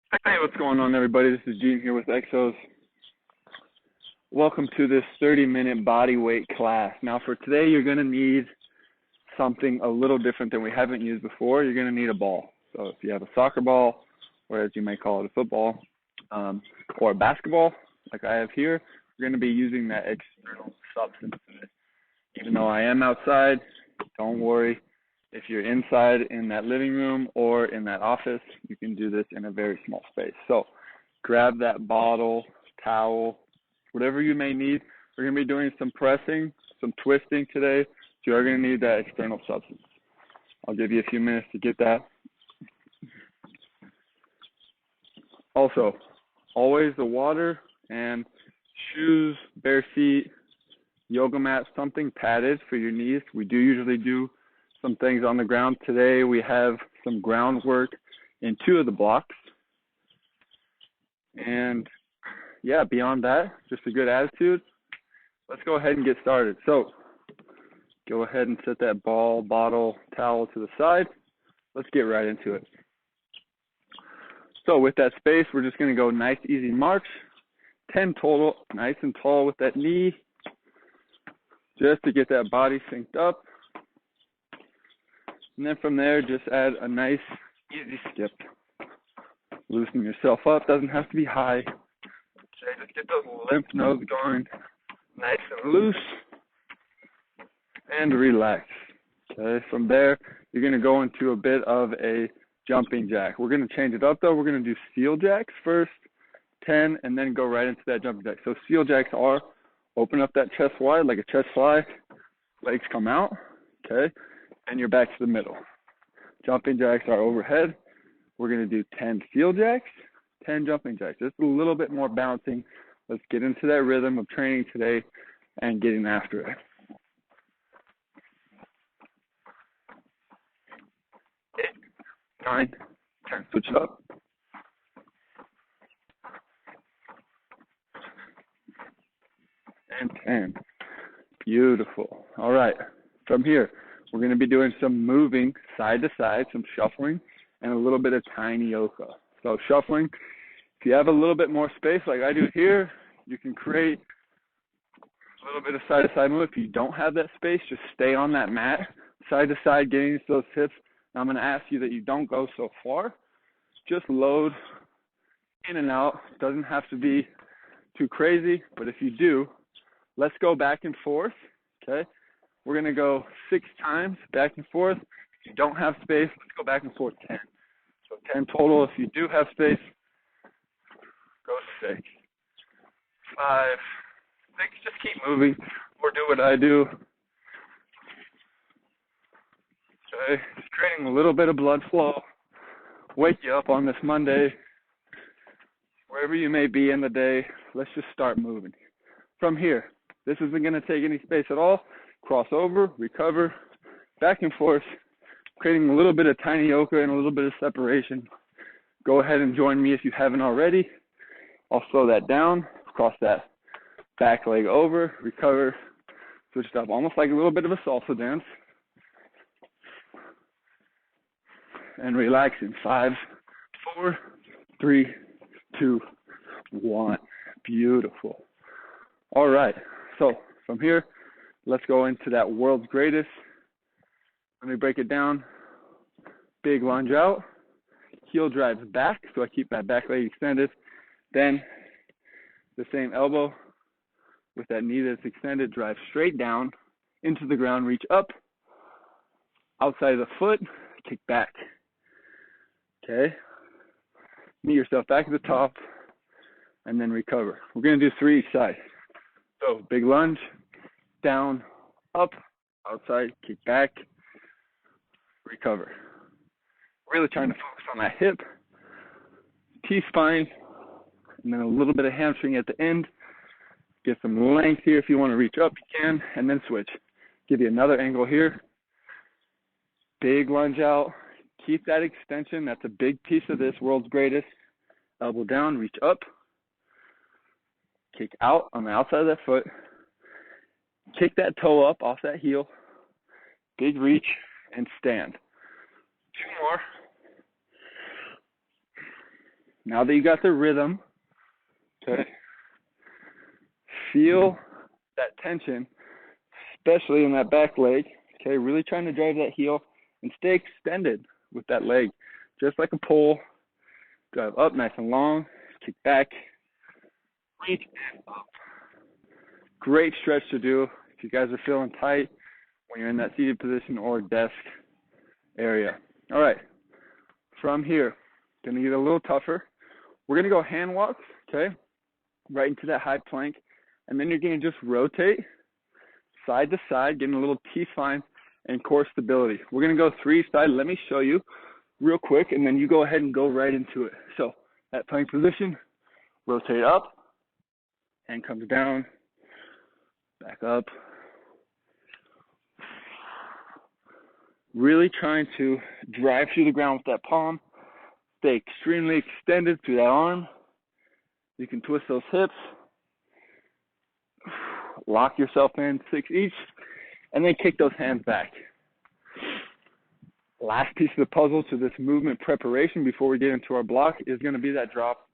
Hey, what's going on, everybody? This is Gene here with EXOS. Welcome to this 30-minute body weight class. Now, for today, you're going to need something a little different than we haven't used before. You're going to need a ball. So if you have a soccer ball, or as you may call it, a football, or a basketball, like I have here, you're going to be using that external substance today. Even though I am outside, don't worry. If you're inside in that living room or in that office, you can do this in a very small space. So grab that bottle, towel, whatever you may need. We're going to be doing some pressing, some twisting today. So you're going to need that external substance. I'll give you a few minutes to get that. Also, always the water and shoes, bare feet, yoga mat, something padded for your knees. We do usually do some things on the ground. Today we have some groundwork in 2 of the blocks. And yeah, beyond that, just a good attitude. Let's go ahead and get started. So go ahead and set that ball, bottle, towel to the side. Let's get right into it. So with that space, we're just going to go nice, easy march. 10 total, nice and tall with that knee, just to get that body synced up. And then from there, just add a nice, easy skip. Loosen yourself up. Doesn't have to be high. Okay, just get those lymph nodes going nice and loose. And relax. Okay, from there, you're going to go into a bit of a jumping jack. We're going to change it up, though. We're going to do seal jacks first, 10, and then go right into that jumping jack. So seal jacks are open up that chest wide like a chest fly. Legs come out. Okay. And you're back to the middle. Jumping jacks are overhead. We're going to do 10 seal jacks, 10 jumping jacks. Just a little bit more bouncing. Let's get into that rhythm of training today and getting after it. 8, 9, 10. Switch it up. And 10. Beautiful. All right. From here, we're going to be doing some moving side to side, some shuffling, and a little bit of tiny yoga. So shuffling, if you have a little bit more space like I do here, you can create a little bit of side to side move. If you don't have that space, just stay on that mat, side to side, getting into those hips. Now I'm going to ask you that you don't go so far. Just load in and out. Doesn't have to be too crazy, but if you do, let's go back and forth, okay? We're going to go 6 times back and forth. If you don't have space, let's go back and forth 10. So 10 total. If you do have space, go 6, 5, 6. Just keep moving or do what I do. Okay, just creating a little bit of blood flow. Wake you up on this Monday. Wherever you may be in the day, let's just start moving. From here, this isn't going to take any space at all. Cross over, recover, back and forth, creating a little bit of tiny yoga and a little bit of separation. Go ahead and join me if you haven't already. I'll slow that down, cross that back leg over, recover, switch it up, almost like a little bit of a salsa dance. And relax in 5, 4, 3, 2, 1. Beautiful. All right, so from here, let's go into that world's greatest. Let me break it down. Big lunge out. Heel drives back, so I keep that back leg extended. Then the same elbow with that knee that's extended, drive straight down into the ground, reach up. Outside of the foot, kick back. Okay? Meet yourself back at the top, and then recover. We're going to do 3 each side. So big lunge, down, up, outside, kick back, recover. Really trying to focus on that hip, T-spine, and then a little bit of hamstring at the end. Get some length here. If you want to reach up, you can, and then switch. Give you another angle here. Big lunge out. Keep that extension. That's a big piece of this, world's greatest. Elbow down, reach up. Kick out on the outside of that foot. Kick that toe up off that heel. Big reach and stand. 2 more. Now that you got the rhythm, okay, feel that tension, especially in that back leg. Okay, really trying to drive that heel and stay extended with that leg, just like a pole. Drive up nice and long, kick back, reach and up. Great stretch to do if you guys are feeling tight when you're in that seated position or desk area. All right, from here, gonna get a little tougher. We're gonna go hand walks, okay, right into that high plank, and then you're gonna just rotate side to side, getting a little T-spine and core stability. We're gonna go 3 side. Let me show you real quick, and then you go ahead and go right into it. So that plank position, rotate up, hand comes down, back up. Really trying to drive through the ground with that palm. Stay extremely extended through that arm. You can twist those hips. Lock yourself in, 6 each, and then kick those hands back. Last piece of the puzzle to this movement preparation before we get into our block is going to be that drop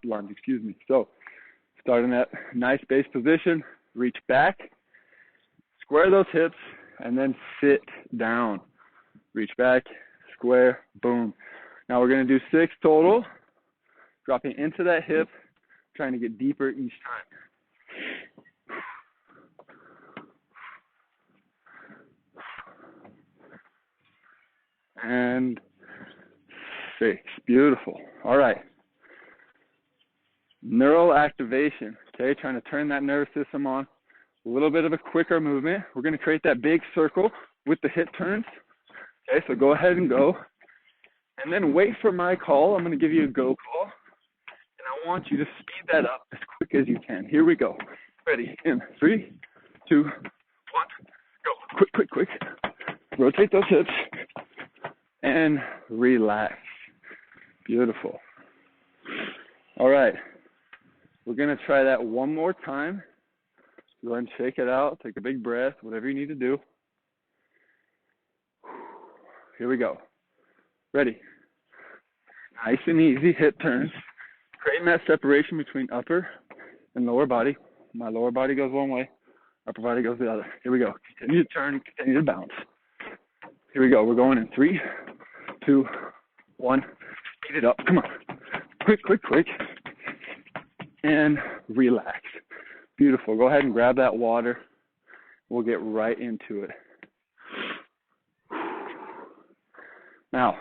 lunge, So start in that nice base position, reach back, square those hips, and then sit down. Reach back, square, boom. Now we're going to do 6 total, dropping into that hip, trying to get deeper each time. And 6. Beautiful. All right. Neural activation. Okay, trying to turn that nervous system on. A little bit of a quicker movement. We're going to create that big circle with the hip turns. Okay, so go ahead and go. And then wait for my call. I'm going to give you a go call. And I want you to speed that up as quick as you can. Here we go. Ready? In 3, 2, 1, go. Quick. Rotate those hips. And relax. Beautiful. All right. We're going to try that one more time. Go ahead and shake it out. Take a big breath, whatever you need to do. Here we go. Ready? Nice and easy hip turns. Creating that separation between upper and lower body. My lower body goes one way. Upper body goes the other. Here we go. Continue to turn. Continue to bounce. Here we go. We're going in 3, 2, 1. Speed it up. Come on. Quick. And relax. Beautiful. Go ahead and grab that water. We'll get right into it. Now,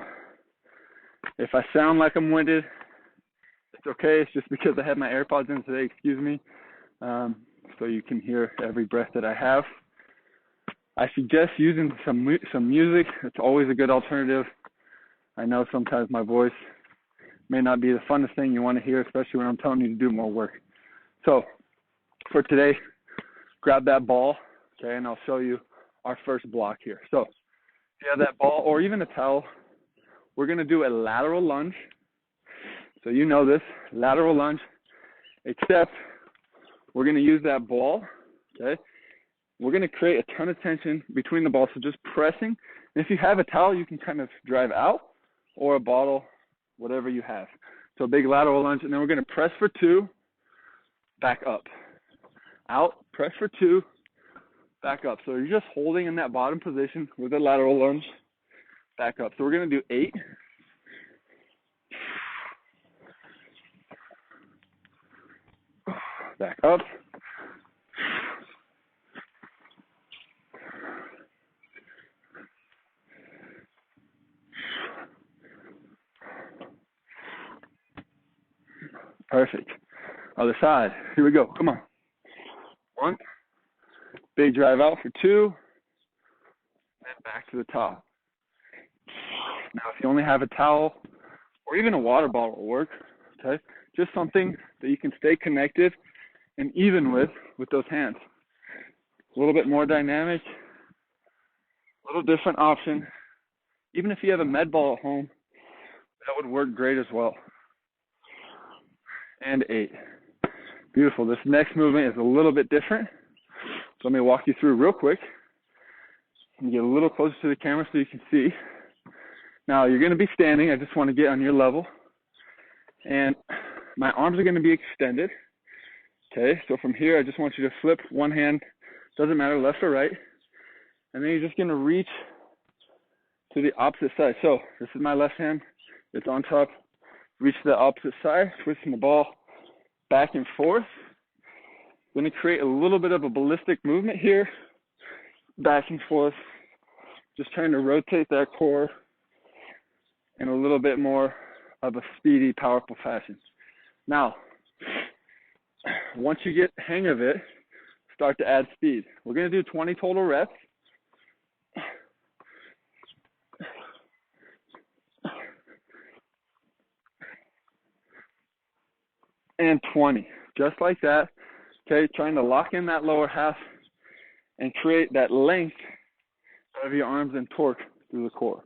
if I sound like I'm winded, it's okay. It's just because I have my AirPods in today. Excuse me. So you can hear every breath that I have. I suggest using some music. It's always a good alternative. I know sometimes my voice may not be the funnest thing you want to hear, especially when I'm telling you to do more work. So for today, grab that ball, okay, and I'll show you our first block here. So if you have that ball or even a towel, we're going to do a lateral lunge. So you know this, lateral lunge, except we're going to use that ball, okay? We're going to create a ton of tension between the balls, so just pressing. And if you have a towel, you can kind of drive out, or a bottle, whatever you have. So a big lateral lunge, and then we're going to press for 2, back up. Out, press for 2, back up. So you're just holding in that bottom position with a lateral lunge, back up. So we're going to do 8. Back up. Perfect. Other side. Here we go. Come on. 1. Big drive out for 2. And back to the top. Now, if you only have a towel or even a water bottle will work, okay? Just something that you can stay connected and even with those hands. A little bit more dynamic, a little different option. Even if you have a med ball at home, that would work great as well. And 8. Beautiful. This next movement is a little bit different. So let me walk you through real quick. And get a little closer to the camera so you can see. Now, you're going to be standing. I just want to get on your level. And my arms are going to be extended. Okay, so from here, I just want you to flip one hand, doesn't matter, left or right. And then you're just going to reach to the opposite side. So this is my left hand. It's on top. Reach to the opposite side, twisting the ball back and forth. Going to create a little bit of a ballistic movement here, back and forth. Just trying to rotate that core in a little bit more of a speedy, powerful fashion. Now, once you get the hang of it, start to add speed. We're going to do 20 total reps. And 20, just like that. Okay, trying to lock in that lower half and create that length of your arms and torque through the core.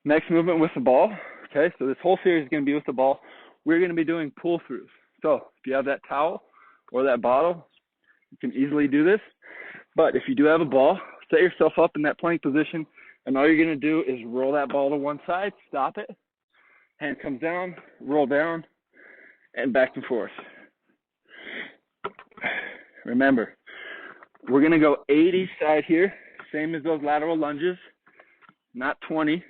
Next movement with the ball. Okay, so this whole series is going to be with the ball. We're going to be doing pull-throughs. So if you have that towel or that bottle, you can easily do this. But if you do have a ball, set yourself up in that plank position, and all you're going to do is roll that ball to one side, stop it, hand comes down, roll down, and back and forth. Remember, we're going to go 8 each side here, same as those lateral lunges, not 20.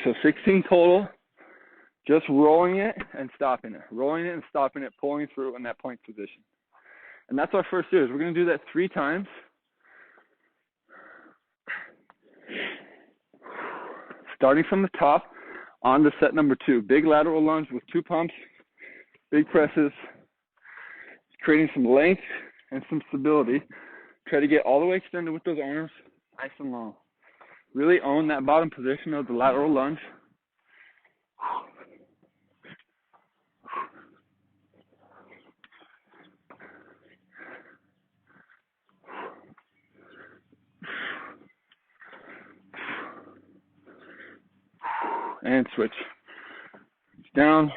So 16 total, just rolling it and stopping it, rolling it and stopping it, pulling through in that plank position. And that's our first series. We're going to do that 3 times. Starting from the top on to set number 2. Big lateral lunge with 2 pumps, big presses, creating some length and some stability. Try to get all the way extended with those arms, nice and long. Really own that bottom position of the lateral lunge. And switch. Down.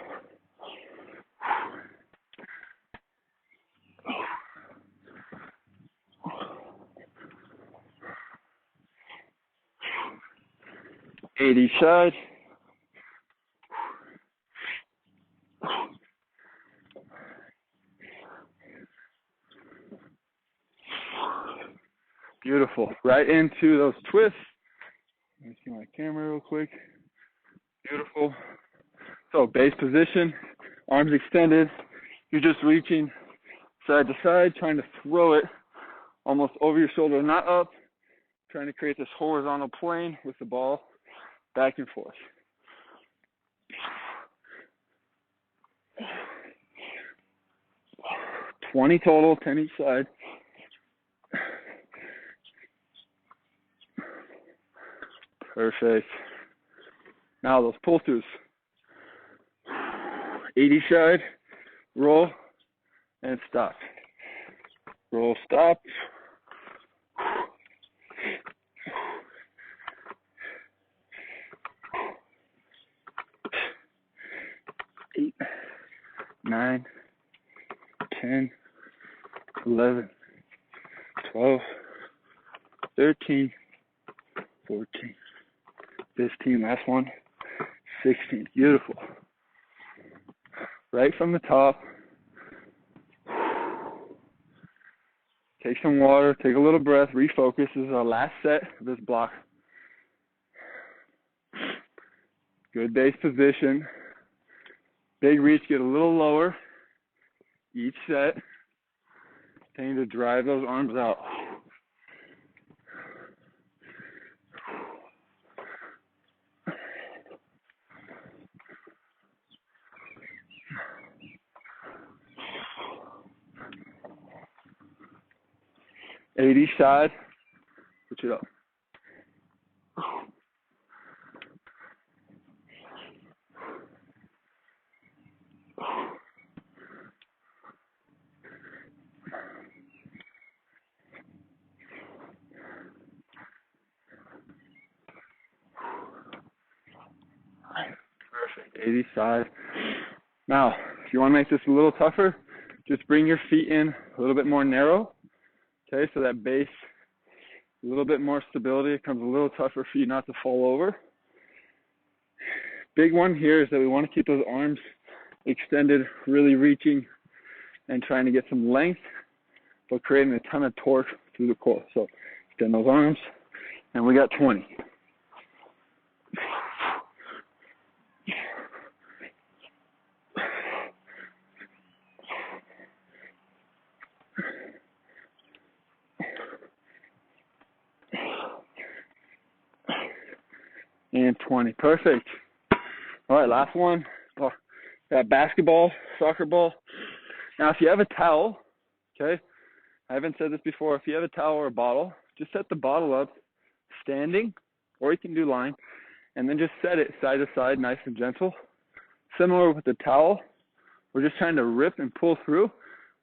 Eight each side. Beautiful. Right into those twists. Let me see my camera real quick. Beautiful. So base position, arms extended. You're just reaching side to side, trying to throw it almost over your shoulder, not up. Trying to create this horizontal plane with the ball back and forth. $20 total, 10 each side. Perfect. Now those pull-throughs. 8 each side, roll, and stop. Roll, stop. Eight, 9, 10, 11, 12, 13, 14, 15, last one, 16. Beautiful. Right from the top. Take some water, take a little breath, refocus. This is our last set of this block. Good base position. Big reach, get a little lower each set. Continue to drive those arms out. Eight each side. Switch it up. Perfect. 80 side. Now, if you want to make this a little tougher, Just bring your feet in a little bit more narrow. Okay, so that base, a little bit more stability. It becomes a little tougher for you not to fall over. Big one here is that we want to keep those arms extended, really reaching and trying to get some length, but creating a ton of torque through the core. So extend those arms, and we got 20. And 20. Perfect. All right, last one. Oh, that basketball, soccer ball. Now, if you have a towel, okay, I haven't said this before. If you have a towel or a bottle, just set the bottle up standing, or you can do lying, and then just set it side to side, nice and gentle. Similar with the towel, we're just trying to rip and pull through.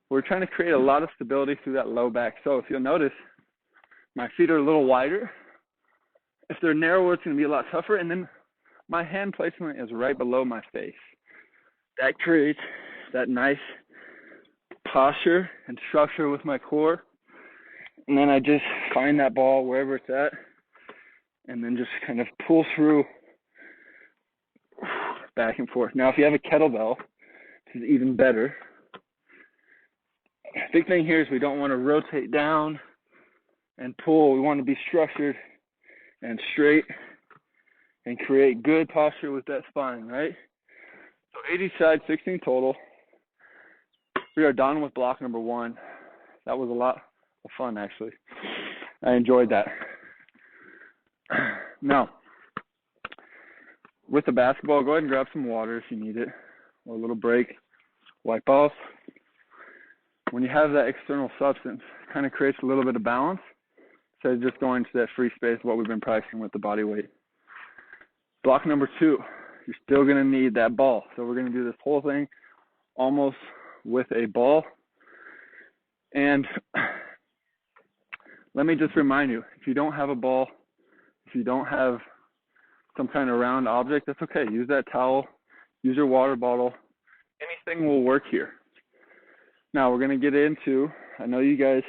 We're trying to create a lot of stability through that low back. So if you'll notice, my feet are a little wider. If they're narrower, it's going to be a lot tougher. And then my hand placement is right below my face. That creates that nice posture and structure with my core. And then I just find that ball wherever it's at and then just kind of pull through back and forth. Now, if you have a kettlebell, this is even better. Big thing here is we don't want to rotate down and pull. We want to be structured and straight and create good posture with that spine, right? So 8 each side, 16 total. We are done with block number 1. That was a lot of fun, actually. I enjoyed that. Now, with the basketball, go ahead and grab some water if you need it, or a little break. Wipe off. When you have that external substance, it kind of creates a little bit of balance. So just going to that free space, what we've been practicing with the body weight. Block number 2, you're still going to need that ball. So we're going to do this whole thing almost with a ball. And let me just remind you, if you don't have a ball, if you don't have some kind of round object, that's okay. Use that towel, use your water bottle. Anything will work here. Now we're going to get into, I know you guys,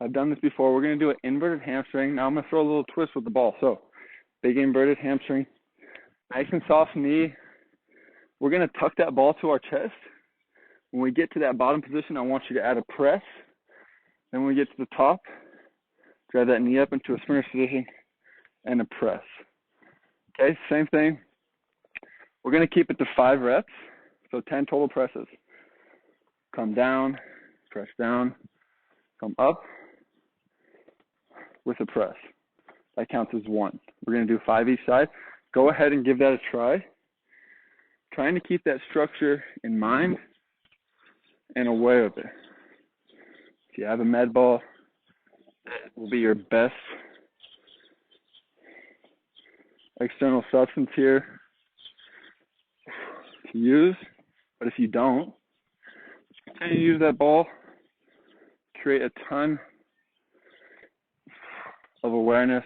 I've done this before. We're going to do an inverted hamstring. Now I'm going to throw a little twist with the ball. So big inverted hamstring, nice and soft knee. We're going to tuck that ball to our chest. When we get to that bottom position, I want you to add a press. Then when we get to the top, drive that knee up into a sprinter's position and a press. Okay, same thing. We're going to keep it to 5 reps, so 10 total presses. Come down, press down, come up with a press. That counts as 1. We're going to do 5 each side. Go ahead and give that a try. Trying to keep that structure in mind and aware of it. If you have a med ball, that will be your best external substance here to use. But if you don't, continue to use that ball, create a ton of awareness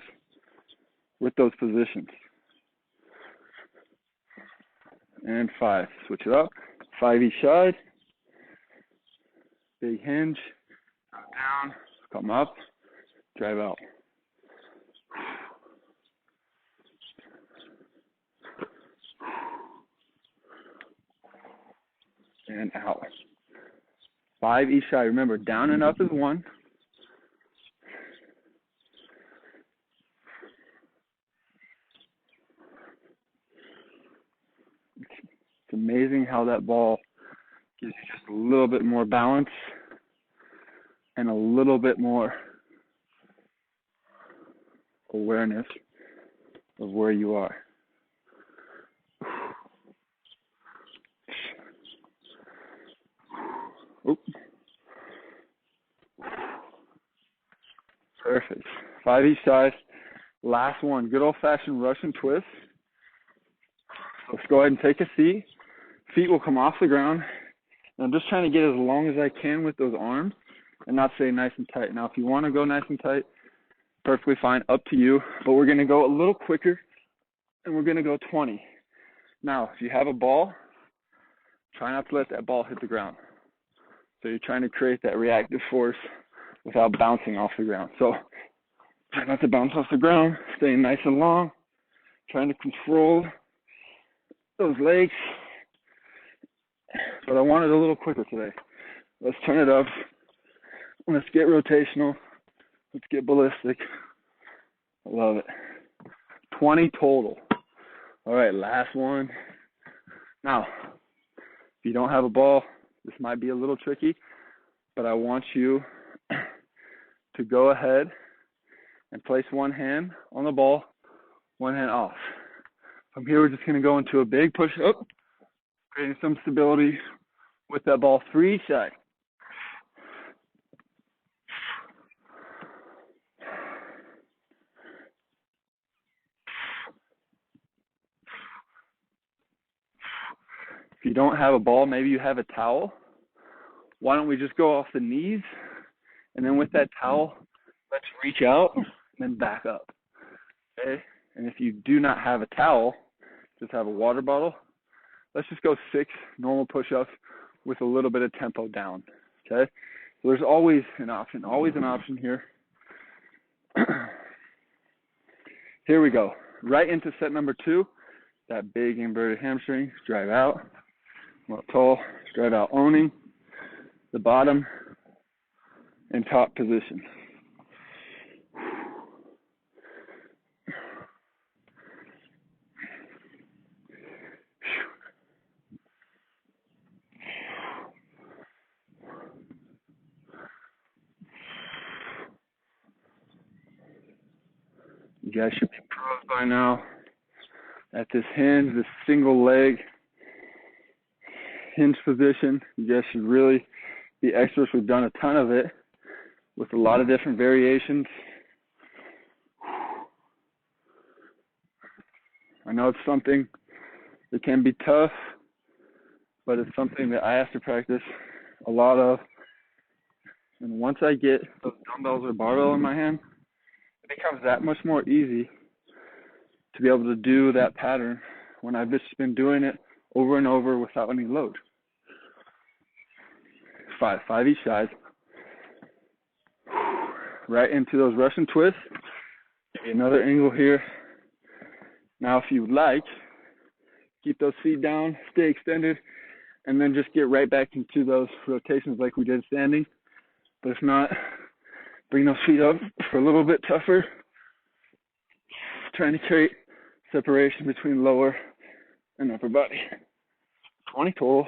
with those positions. And 5, switch it up, 5 each side, big hinge, come down, come up, drive out. And out. 5 each side. Remember, down and up is 1. It's amazing how that ball gives you just a little bit more balance and a little bit more awareness of where you are. Oop. Perfect. 5 each side. Last one. Good old-fashioned Russian twist. Let's go ahead and take a seat. Feet will come off the ground. And I'm just trying to get as long as I can with those arms and not stay nice and tight. Now, if you want to go nice and tight, perfectly fine, up to you. But we're going to go a little quicker, and we're going to go 20. Now, if you have a ball, try not to let that ball hit the ground. So you're trying to create that reactive force without bouncing off the ground. So try not to bounce off the ground, staying nice and long, trying to control those legs. But I want it a little quicker today. Let's turn it up. Let's get rotational. Let's get ballistic. I love it. 20 total. All right, last one. Now, if you don't have a ball, this might be a little tricky, but I want you to go ahead and place one hand on the ball, one hand off. From here, we're just going to go into a big push up, creating some stability with that ball 3 side. If you don't have a ball, maybe you have a towel. Why don't we just go off the knees, and then with that towel, let's reach out and then back up, okay? And if you do not have a towel, just have a water bottle, let's just go 6 normal push-ups with a little bit of tempo down, okay? So there's always an option here. Here we go. Right into set number 2, that big inverted hamstring, drive out, come up tall, drive out, owning the bottom and top position. You guys should be pros by now at this hinge, this single leg hinge position. You guys should really be experts. We've done a ton of it with a lot of different variations. I know it's something that can be tough, but it's something that I have to practice a lot of. And once I get those dumbbells or barbell in my hand, it becomes that much more easy to be able to do that pattern when I've just been doing it over and over without any load. 5 each side. Right into those Russian twists. Maybe another angle here. Now, if you would like, keep those feet down, stay extended, and then just get right back into those rotations like we did standing. But if not, bring those feet up for a little bit tougher. Trying to create separation between lower and upper body. 20 total.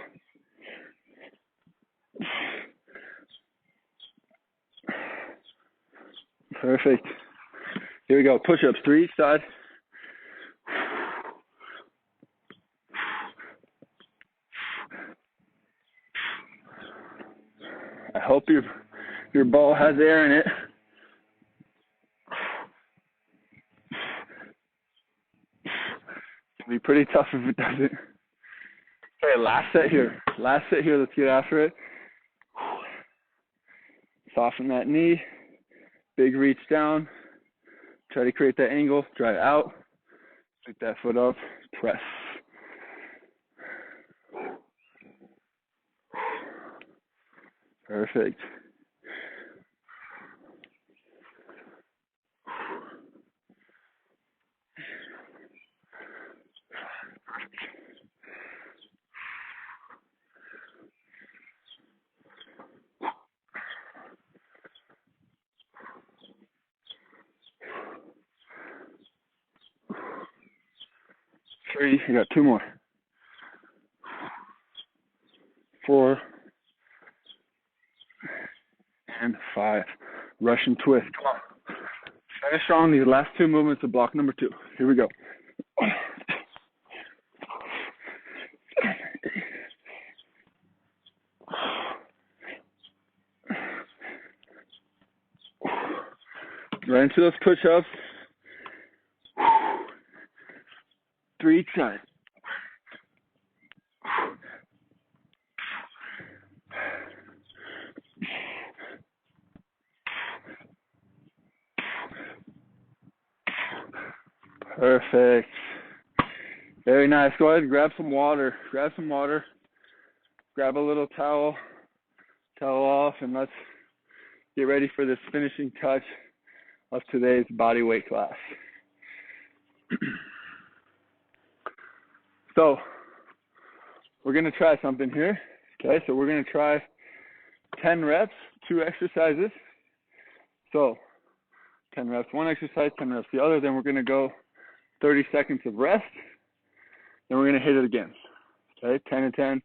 Perfect. Here we go. Push-ups, 3 each side. I hope your ball has air in it. It can be pretty tough if it doesn't. Okay, last set here. Let's get after it. Soften that knee. Big reach down. Try to create that angle. Drive out. Pick that foot up. Press. Perfect. Three, you got 2 more. 4 and 5. Russian twist. Come on. Finish strong these last 2 movements of block number 2. Here we go. Right into those push-ups. 3 each side. Perfect. Very nice. Go ahead and grab some water. Grab a little towel. towel off, and let's get ready for this finishing touch of today's body weight class. So we're going to try something here. Okay, so we're going to try 10 reps, 2 exercises. So 10 reps, one exercise, 10 reps the other. Then we're going to go 30 seconds of rest. Then we're going to hit it again. Okay, 10 and 10,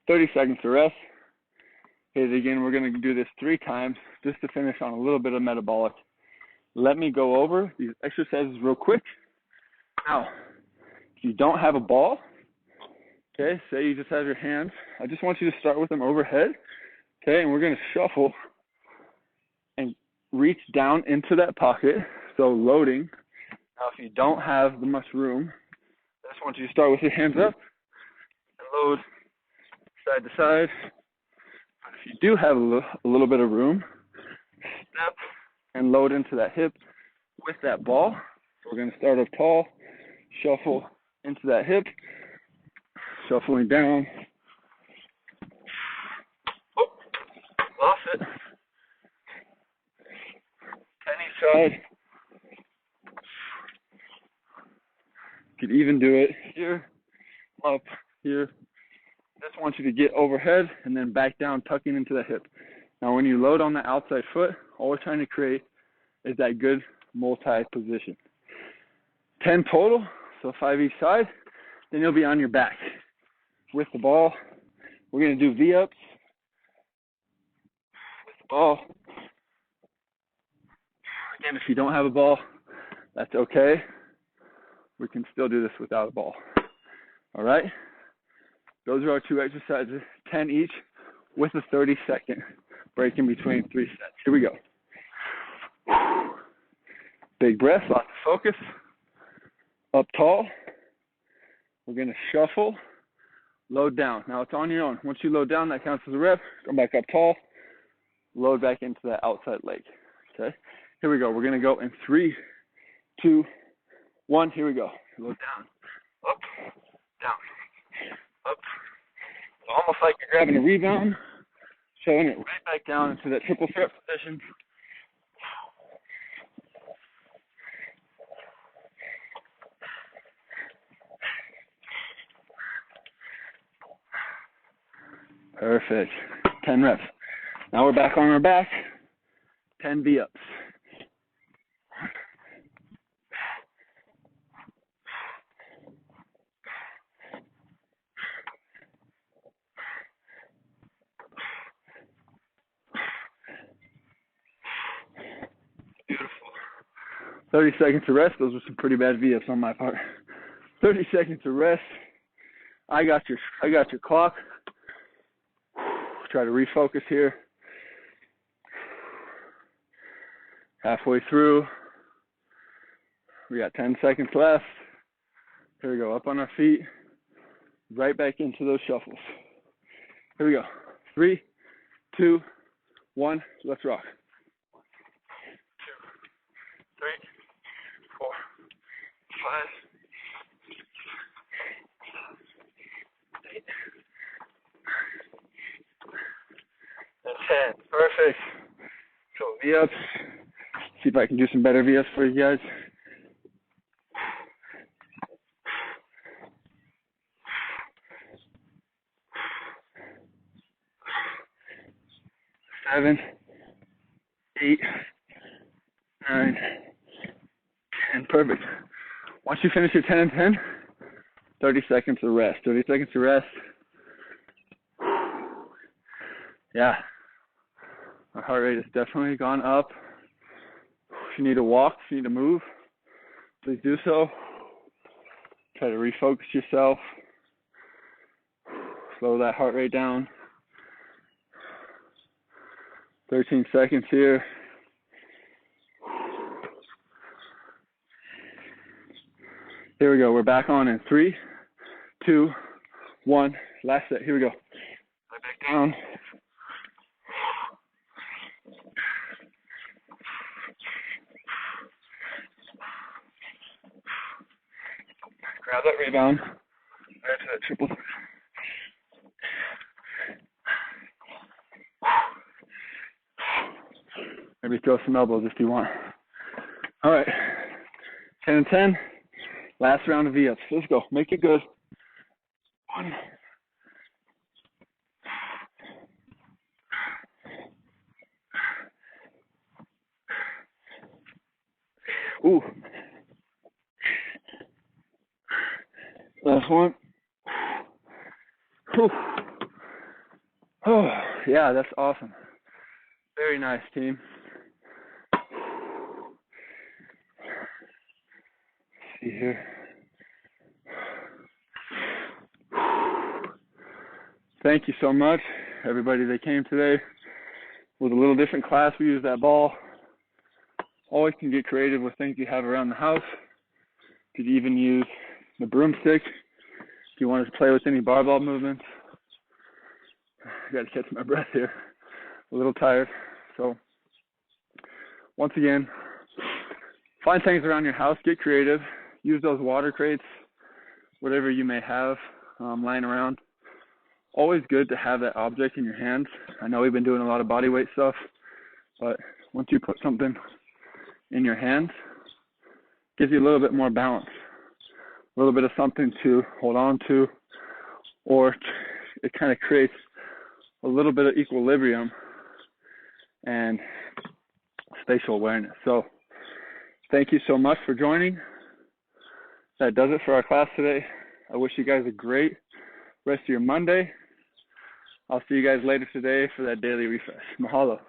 30 seconds of rest. Hit it again. We're going to do this 3 times just to finish on a little bit of metabolic. Let me go over these exercises real quick. Now, if you don't have a ball, okay, say you just have your hands, I just want you to start with them overhead, okay, and we're going to shuffle and reach down into that pocket, so loading. Now, if you don't have much room, I just want you to start with your hands up and load side to side. But if you do have a little bit of room, step and load into that hip with that ball. So we're going to start up tall, shuffle into that hip, shuffling down. Oh, lost it. 10 each side. You could even do it here, up, here. Just want you to get overhead and then back down, tucking into the hip. Now, when you load on the outside foot, all we're trying to create is that good multi-position. 10 total, so 5 each side. Then you'll be on your back with the ball. We're going to do V-ups with the ball. Again, if you don't have a ball, that's okay. We can still do this without a ball. All right? Those are our 2 exercises, 10 each, with a 30-second break in between 3 sets. Here we go. Big breath, lots of focus. Up tall. We're going to shuffle, load down. Now it's on your own. Once you load down, that counts as a rep. Go back up tall, load back into that outside leg. Okay? Here we go. We're going to go in 3, 2, 1. Here we go. Load down, up, down, up. Almost like you're grabbing a rebound, showing it right back down into that triple threat position. Perfect. 10 reps. Now we're back on our back. 10 V-ups. Beautiful. 30 seconds to rest. Those were some pretty bad V-ups on my part. 30 seconds to rest. I got your clock. Try to refocus here. Halfway through. We got 10 seconds left. Here we go. Up on our feet. Right back into those shuffles. Here we go. 3, 2, 1. Let's rock. 1, 2, 3, 4, 5, 8, and 10. Perfect. So V-ups. See if I can do some better V-ups for you guys. Seven, 8, 9, 10. Perfect. Once you finish your 10 and 10, 30 seconds of rest. 30 seconds of rest. Yeah. Our heart rate has definitely gone up. If you need to walk, if you need to move, please do so. Try to refocus yourself. Slow that heart rate down. 13 seconds here. Here we go. We're back on in 3, 2, 1. Last set. Here we go. Right back down. Grab that rebound. Right to that triple. Maybe throw some elbows if you want. All right, 10 and 10. Last round of V-ups. Let's go. Make it good. 1. Ooh. Last one. Whew. Oh, yeah, that's awesome. Very nice, team. Let's see here. Thank you so much, everybody that came today. It was a little different class. We used that ball. Always can get creative with things you have around the house. You could even use the broomstick if you wanted to play with any barbell movements. I got to catch my breath here. A little tired. So once again, find things around your house. Get creative. Use those water crates, whatever you may have lying around. Always good to have that object in your hands. I know we've been doing a lot of body weight stuff, but once you put something in your hands, it gives you a little bit more balance, a little bit of something to hold on to, or it kind of creates a little bit of equilibrium and spatial awareness. So thank you so much for joining. That does it for our class today. I wish you guys a great rest of your Monday. I'll see you guys later today for that daily refresh. Mahalo.